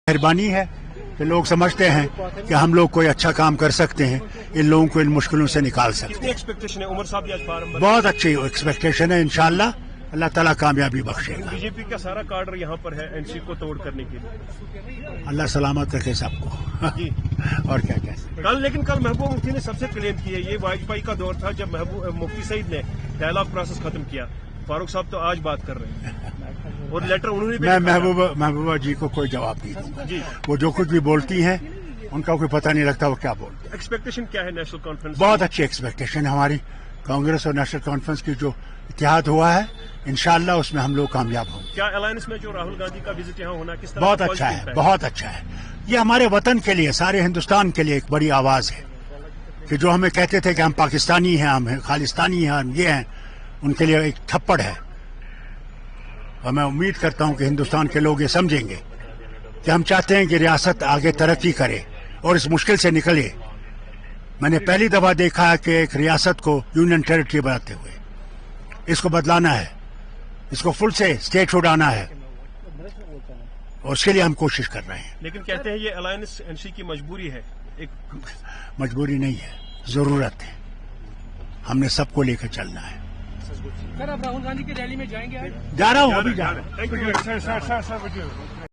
مہربانی ہے کہ لوگ سمجھتے ہیں کہ ہم لوگ کوئی اچھا کام کر سکتے ہیں، ان لوگوں کو ان مشکلوں سے نکال سکتے کتنی ہیں۔ ایکسپیکٹیشن ہے عمر صاحب بھی آج فارم بہت اچھی ایکسپیکٹیشن ہے، انشاءاللہ اللہ تعالیٰ کامیابی بخشے گا۔ بی جے پی کا سارا کاڈر یہاں پر ہے این سی کو توڑ کرنے کے لیے۔ اللہ سلامت رکھے سب کو جی اور کیا کہہ سکتے کل محبوبہ مفتی نے سب سے کلیم کی ہے، یہ واجپئی کا دور تھا جب مفتی سعید نے ڈائلاگ پروسیس ختم کیا۔ فاروق صاحب تو آج بات کر رہے ہیں اور لیٹر انہوں نے بھی میں لکھا ہے۔ محبوبہ جی کو کوئی جواب نہیں دوں گا، جی وہ جو کچھ بھی بولتی ہیں ان کا کوئی پتہ نہیں لگتا وہ کیا بولتی ہیں۔ ایکسپیکٹیشن کیا ہے نیشنل کانفرنس؟ بہت اچھی ایکسپیکٹیشن ہے ہماری کانگریس اور نیشنل کانفرنس کی، جو اتحاد ہوا ہے انشاءاللہ اس میں ہم لوگ کامیاب ہوں گے۔ کیا الائنس میں جو راہل گاندھی کا وزٹ یہاں ہونا کس طرح بہت کا اچھا positive ہے، بہت اچھا ہے۔ یہ ہمارے وطن کے لیے، سارے ہندوستان کے لیے ایک بڑی آواز ہے کہ جو ہمیں کہتے تھے کہ ہم پاکستانی ہیں، ہم خالستانی ہیں، ہم یہ ہیں، ان کے لیے ایک تھپڑ ہے۔ اور میں امید کرتا ہوں کہ ہندوستان کے لوگ یہ سمجھیں گے کہ ہم چاہتے ہیں کہ ریاست آگے ترقی کرے اور اس مشکل سے نکلے۔ میں نے پہلی دفعہ دیکھا ہے کہ ایک ریاست کو یونین ٹیریٹری بناتے ہوئے، اس کو بدلانا ہے، اس کو فل سے اسٹیٹ ہوڈ آنا ہے، اور اس کے لیے ہم کوشش کر رہے ہیں۔ لیکن کہتے ہیں یہ الائنس این سی کی مجبوری ہے، ایک مجبوری نہیں ہے، ضرورت ہے، ہم نے سب کو لے کر چلنا ہے۔ سر آپ راہل گاندھی کی ریلی میں جائیں گے آج؟ جا رہا ہوں، ابھی جا رہا ہوں۔ Thank you.